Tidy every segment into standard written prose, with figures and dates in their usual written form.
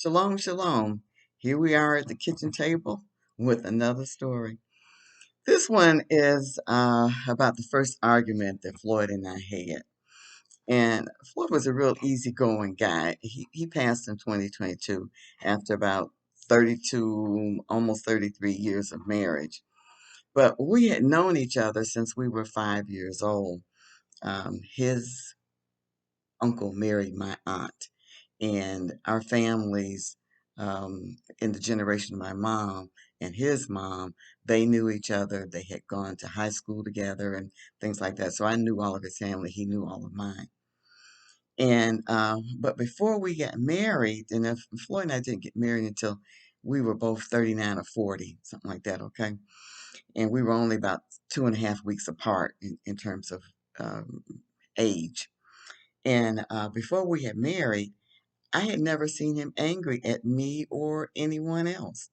Shalom, shalom. Here we are at the kitchen table with another story. This one is about the first argument that Floyd and I had. And Floyd was a real easygoing guy. He passed in 2022 after about 32, almost 33 years of marriage. But we had known each other since we were 5 years old. His uncle married my aunt, and our families, in the generation of my mom and his mom, they knew each other. They had gone to high school together and things like that. So I knew all of his family. He knew all of mine. And but before we got married, and if Floyd and I didn't get married until we were both 39 or 40, something like that. Okay, and we were only about 2.5 weeks apart in terms of um, age. And before we had married, I had never seen him angry at me or anyone else.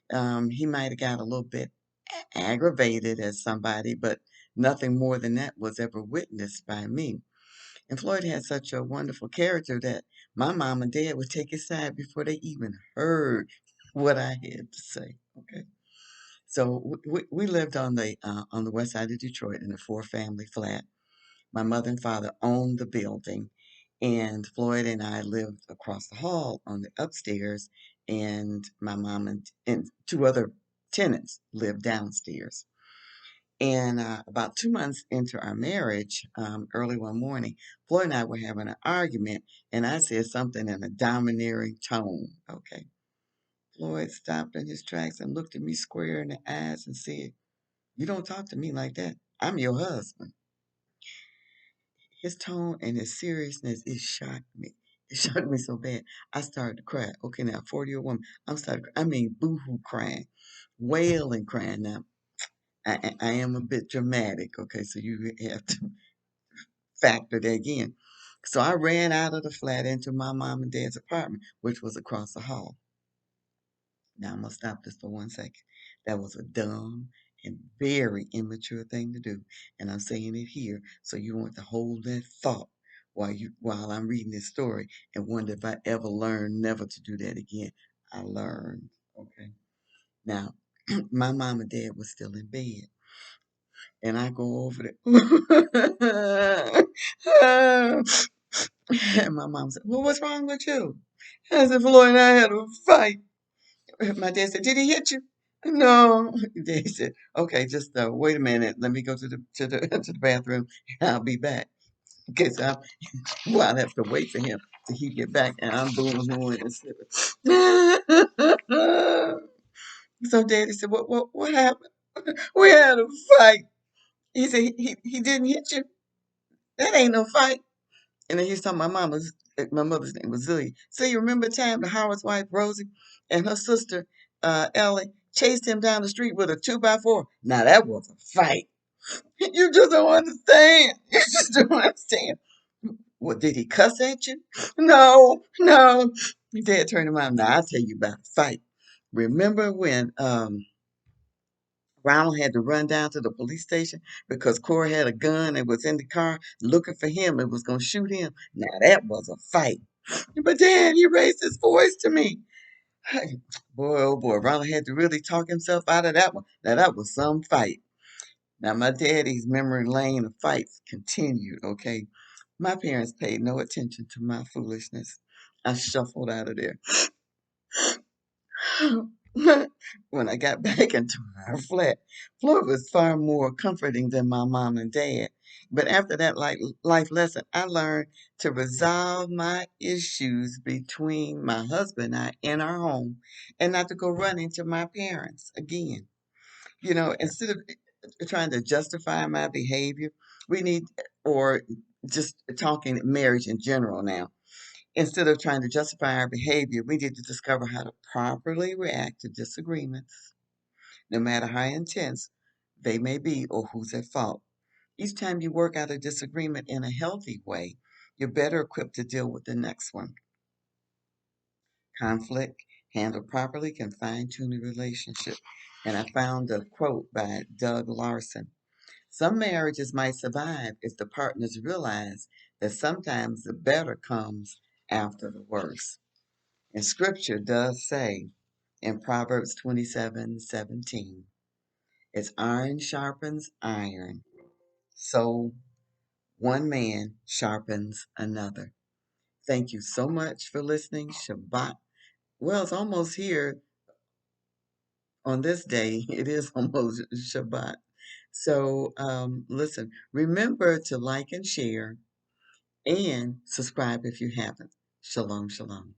He might have got a little bit aggravated at somebody, but nothing more than that was ever witnessed by me. And Floyd had such a wonderful character that my mom and dad would take his side before they even heard what I had to say. Okay, so we lived on the west side of Detroit in a four-family flat. My mother and father owned the building, and Floyd and I lived across the hall on the upstairs, and my mom and two other tenants lived downstairs. And about 2 months into our marriage, early one morning, Floyd and I were having an argument, and I said something in a domineering tone. Okay. Floyd stopped in his tracks and looked at me square in the eyes and said, "You don't talk to me like that. I'm your husband." His tone and his seriousness, it shocked me. It shocked me so bad. I started to cry. Okay, now, 40-year-old woman, I mean, boo-hoo crying, wailing crying. Now, I am a bit dramatic, okay, so you have to factor that in. So I ran out of the flat into my mom and dad's apartment, which was across the hall. Now, I'm going to stop this for 1 second. That was a dumb and very immature thing to do. And I'm saying it here so you want to hold that thought while I'm reading this story and wonder if I ever learned never to do that again. I learned. Okay. Now, my mom and dad was still in bed. And I go over there. And my mom said, "Well, what's wrong with you?" I said, "Floyd and I had a fight." My dad said, "Did he hit you?" No. Dad said, "Okay, just wait a minute. Let me go to the to the bathroom. And I'll be back." Okay, so I have to wait for him till he get back, and I'm booing hooing and slipping. So Daddy said, "What happened?" "We had a fight." He said, "He didn't hit you. That ain't no fight." And then he's talking my mother's name was Zillia. So you remember the time the Howard's wife Rosie and her sister Ellie chased him down the street with a 2x4? Now that was a fight. You just don't understand. You just don't understand. What, did he cuss at you? No, no. Dad turned around. Now I'll tell you about the fight. Remember when Ronald had to run down to the police station because Corey had a gun and was in the car looking for him and was going to shoot him? Now that was a fight. But Dad, he raised his voice to me. Hey, boy, oh boy, Ronald had to really talk himself out of that one. Now that was some fight. Now my daddy's memory lane of fights continued, okay? My parents paid no attention to my foolishness. I shuffled out of there. When I got back into our flat, Floyd was far more comforting than my mom and dad. But after that life lesson, I learned to resolve my issues between my husband and I in our home and not to go running to my parents again. Instead of trying to justify my behavior, we need, or just talking marriage in general now. Instead of trying to justify our behavior, we need to discover how to properly react to disagreements, no matter how intense they may be or who's at fault. Each time you work out a disagreement in a healthy way, you're better equipped to deal with the next one. Conflict, handled properly, can fine tune a relationship. And I found a quote by Doug Larson. Some marriages might survive if the partners realize that sometimes the better comes after the worse. And scripture does say in Proverbs 27:17, it's iron sharpens iron, so one man sharpens another. Thank you so much for listening. Shabbat. Well, it's almost here on this day. It is almost Shabbat. So, listen, remember to like and share and subscribe if you haven't. Shalom, shalom.